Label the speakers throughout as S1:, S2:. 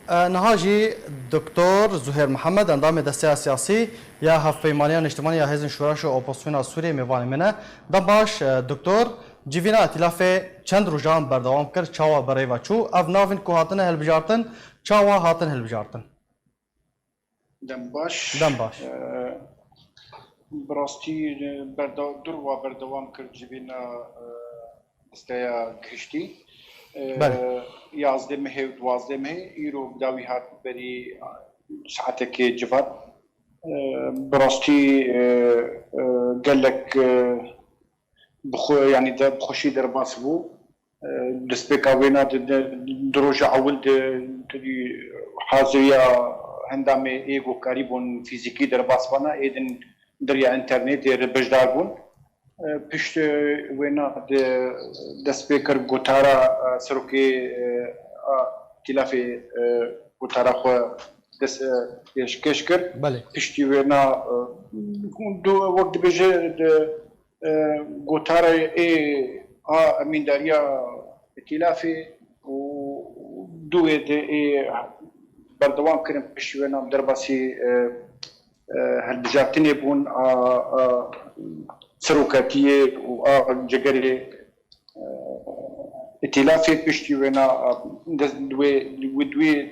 S1: نهاجي دكتور زهير محمد اندام دسته سیاسی یا هفپیمانیان اجتماعی یا حزب شورش و اپوزیسیون سوریه میوان منه دباش دکتور جیوینا ائتلاف چند روزان بردوام کرد چاوا برای و چو اف ناوین کو هاتن هلبجارتن چاوا هاتن هلبجارتن
S2: دم باش براستی دور و بردوام کرد جیوینا دسته گشتی یازده مه و دوازده مه ایرو بداوی هات بری ساعتك جفات براستي قال لك يعني ده بخشي درباس بو دسبيكا وينا دروجة عول تدي حازية هندامي ايغو قريبون فيزيكي درباس بنا ايدن دريا انترنت بجدار بون پشت وینا دسپیکر گوتارا سروکی ائتلاف گوتارا خو دس پیشکش کرد پشتی وینا دو وقت بجه گوتارا امینداریا ائتلاف و دو بردوام کردن پشتی وینا درباسی هالبجارتني بون سروكاتيه وجگري ائتلافي بشتي وينا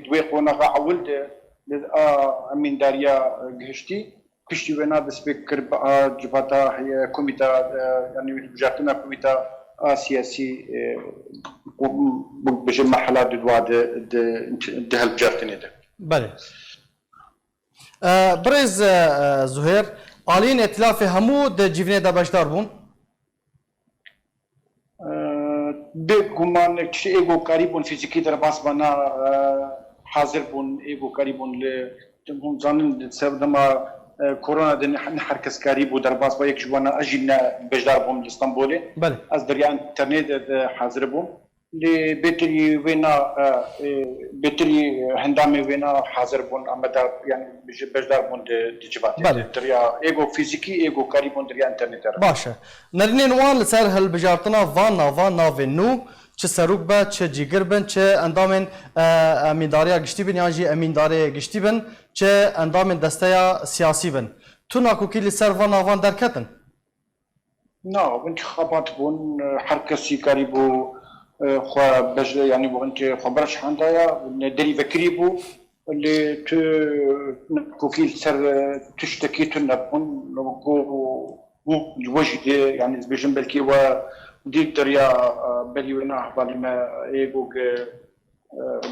S2: دوي قونا عولد امين داريا گشتي بشتي وينا دسبكر جبهه هي كوميتا يعني بجاتنا كوميتا سياسي بجمع حالات دواد ده البجارتني ده
S1: بله برز زهير آلين ائتلاف همو ده جيفني ده باشدار بون
S2: بگمان کشی ایگو قریبون فیزیکی در باس بنا حاضر بون ایگو قریبون ل هم زانن سبب دما كورونا دن نحركس قريب در باس با یک جوانا اجينا بجدار بون اسطنبول از دريا انترنت حاضر بون ل بتري وينا بتري هندامي وينا حاضر بون امدا يعني بجدار بون دجبات دريا ايجو فيزيكي ايجو قريب بون دريا انترنت
S1: باشا نرنين وان لسر هل بجارتنا فان نو چه سروک با چه جیگر بن چه اندامن امینداریا گشتی بن یا جی امینداری گشتی بن چه اندامن دسته سیاسی بن تو ناکوکی لسر وان درکتن
S2: نه انتخابات بون هر کسی قریبو خو بجله يعني بو انت خبرش عندها ندري فكري بو اللي كوكيل سر تشتكي تنبون نبقو وجد يعني بجنب بالكي و دي دريا بليونا بالما ايغو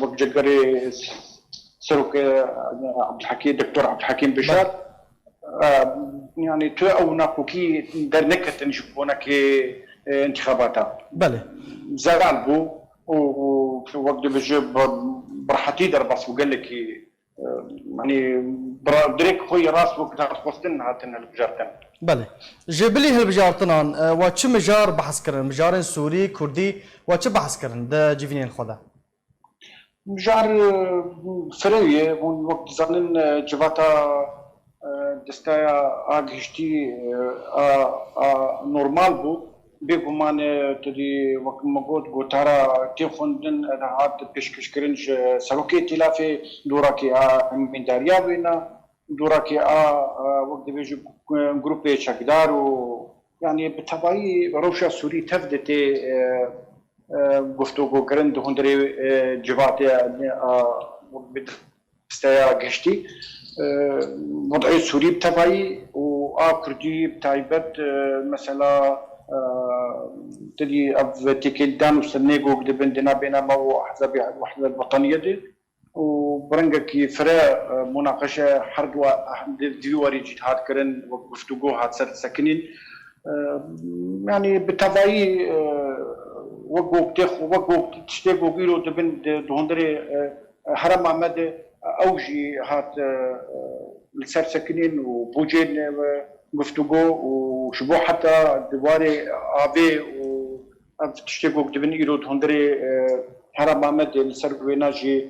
S2: وبجقري سروك عبد الحكيم دكتور عبد الحكيم بشار يعني تو او ناكوكي درنكت نشوفونا كي انتخاباتها زعل بو وفي وقت بجي براحتي درباس وقال لك يعني دريك خويا راس وقت خوستن هاتن البجارتن
S1: جبلي هالبجارتنان واتش مجار بحث كرن مجارين سوري كردي واتش بحث كرن ده جيفينين خدا
S2: مجار فرية وقت زانن جواتا دستايا اگشتي نورمال بو بيقومان تدي وقت مقود قطارا تيخوندن هات بيشكش كرنج سروكي تلافي دوراكي من داريا بينا دوراكي وقت بيجو جروبي شكدار و يعني بتبعي روشا سوري تفدتي گفتگو کردن هندری جواتي بدستايا گشتي وضعي سوري بتبعي و كردي بتايبت مثلا تدي اف تيكيلدان وسنيغو قدبن دينا بينا مو احزاب الوحده الوطنيه دي وبرنجك فرا مناقشه حرد ديوري جهاد كرن وقفتوغو هات سكنين يعني بتبعي وقو تشتيغو بيرو دبن دهندري حرم احمد اوجي هات لسر سكنين وبوجين گفتگو و شبو حتى دواري آبي و تشتكو دبن إيرو هندري حرام محمد لسر جي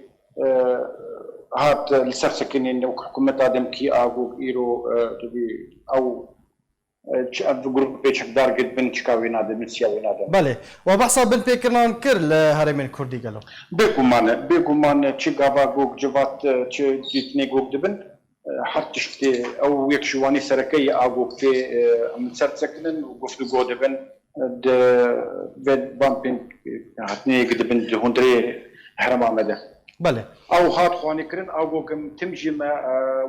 S2: هات لسر سكنين وحكومة آدم كي آبو إيرو تبي أو جروب چکدار قد بن چکاوی ناده من سیاوی ناده
S1: بله و بحثا بن پیکران کر لهرمین کردی گلو
S2: بگمان چه گاوا گوگ جوات چه دیتنی گوگ دبن هر تشتی او یک شوانی سرکی آگوگ تی من سر سکنن و گفتگو دبن د ود بامپین هاتنی قد بن هندری حرم آمده
S1: بله
S2: او هات خواني كرن او كم تمشي ما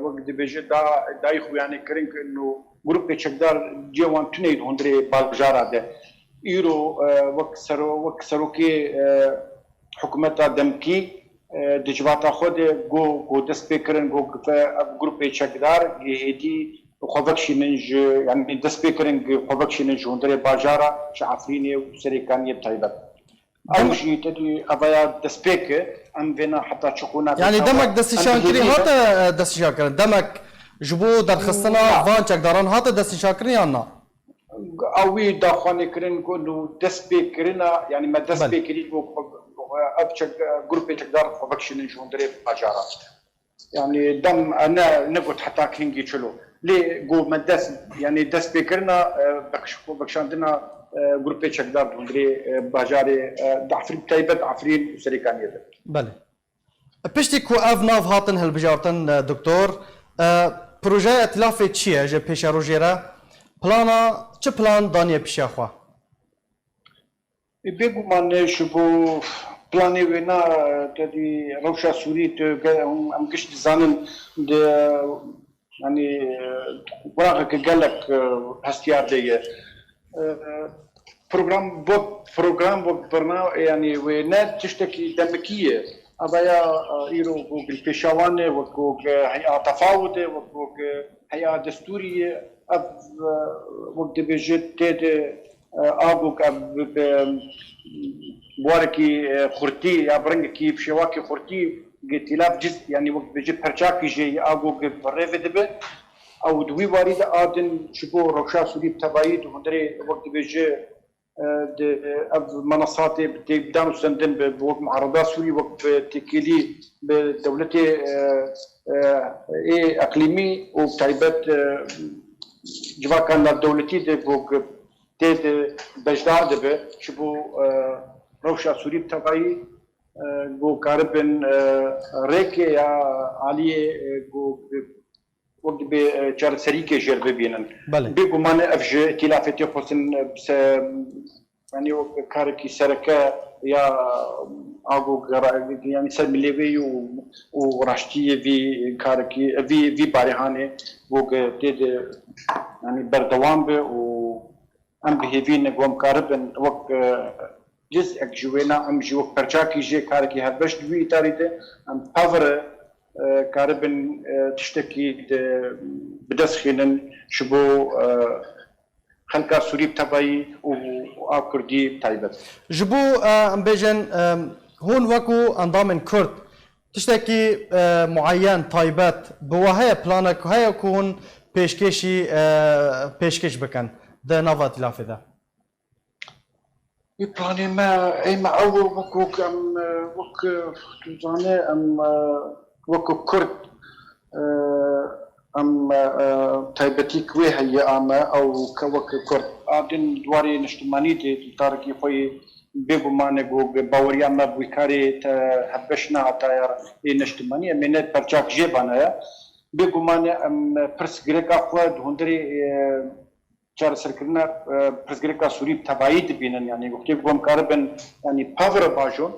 S2: وقت بيجي دا يخو يعني كرن انه جروب تشدار جوان تنيد هندري بالجارة ده يرو وكسروكي حكومة دمكي دجواتا خود جو دست بكرن جو جروب تشدار يهدي خوفكشي نج يعني دست بكرن خوفكشي نج هندري بالجارة شعفريني وسريكانية تايبات او شيء تدي افيا دسبيك ام فينا حتى تشكونا
S1: يعني دمك دستشان كري هاتا دستشان كرن دمك جبو در خستنا فان چک داران هاتا دستشان كري يانا
S2: اوي داخوني كرن كونو دسبيك كرنا يعني ما دسبيك كري ابچك جروب تقدر فاكشن جوندري باجارا يعني دم انا نقول حتى كينجي تشلو لي جو ما دس يعني دسبيك كرنا بكشاندنا جروب تشدار هندري باجاري دعفرين تايبت عفرين وسريكانيه
S1: بله پشتی کو اف ناف هاتن هلبجارتن دکتور پروژه ائتلاف چیه جه پیش روجیره پلانا چه پلان دانیه پیش خوا
S2: بيجو ما شبو بلاني وينا تدي روشا سوري ام كش زانن يعني وراك قال لك هستيار دي بروجرام برنامج يعني وينات تشتكي دمكيه أبايا إيرو جوجل بيشاوانة وجوجل هيئة تفاوضة وجوجل هيئة دستورية وقت بيجت تد أبوك بواركي خورتي يا برنج كيف شواكي خورتي ائتلاف جزء يعني وقت بيجت برشاكي جي أبوك بريفد به أو دوي وارد آدن شبو روشا سوري بتبايد وهندري وقت بيجي منصات بدانو سندن بوقت معارضات سوري وقت تكيلي بدولتي اقليمي وبتايبت جوا كان الدولتي بوقت تيد بجدار دبه شبو روشا سوري بتبعي جو كاربن ريكي يا علي جو وقت بشار سريكي جير ببينن بيقو مانا افج ائتلافاتي قوسن بس يعني كاركي سركة يا اغو يعني سر مليوي وراشتي في كاركي في باريهاني وقت تيد يعني بردوام به و ام بهيفين قوم كاربن وقت جزء جوينا ام جو برشاكي جي كاركي هبش دوي تاريته ام بافر كاربن تشتكي بدسخين شبو خلقا سوري بتبعي وكردي بتايبت
S1: جبو ام بيجن هون وكو انضام كرد تشتكي معين طيبات بوهاي بلانك هاي يكون بيشكش بكن ده نافات لافذة
S2: بلاني ما اي ما اول وكو ام وك تزاني ام وكو كرد ام تايبتي كوي هي اما او كوك كرد ادن دواري نشتماني دي تاركي خوي بيبو مانغو باوريا ما بوكاري هبشنا تاير نشتماني منت برچاك جيبانا بيبو مان ام برسغريكا خود هندري چار سركنا برسغريكا سوري تبايد بينن يعني وقت قوم كاربن يعني باور باجون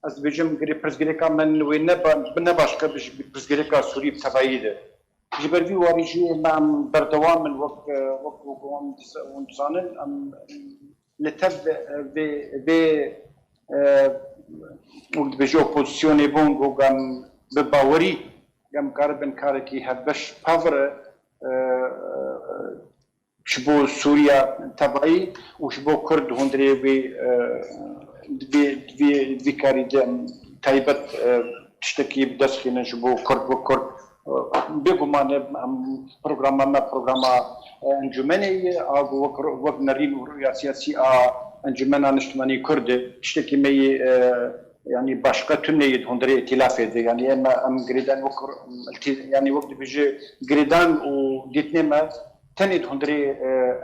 S2: از بيجم غري برسغريكا من وين بنباشكا برسغريكا سوري تبايد جبرفي واريجي مع بردوام من وقت قوم ونزانن ام لتف في وقت بيجو بوزيشني بونغو قام بباوري قام كاربن كاركي هبش باور شبو سوريا تبعي وشبو كرد هندري في كاري تايبت تشتكي بدسخين شبو كرد وكرد بيقو ما برنامج انجمني او وقت نرين ورؤية سياسية انجمنا نشتماني كرد تشتكي مي يعني باشقة تنيد هندري ائتلاف يعني اما ام جريدان يعني وقت بيجي جريدان وديتني ما تنيد هندري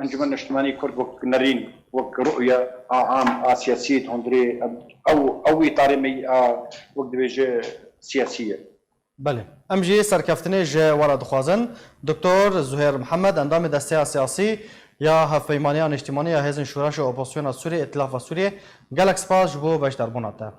S2: انجمن اجتماعي كرد وك نرين وك رؤيه عام سياسيه هندري او اطار مي وك دبيجه سياسيه.
S1: بله ام جی سرکفتنی ج ورا دخوازن دکتر زهیر محمد اندام دسته سیاسی یا هفپیمانیان اجتماعی یا حزب شورش و اپوزیسیون سوریه ائتلاف سوریه گلکس پاس بو بشتر بوناته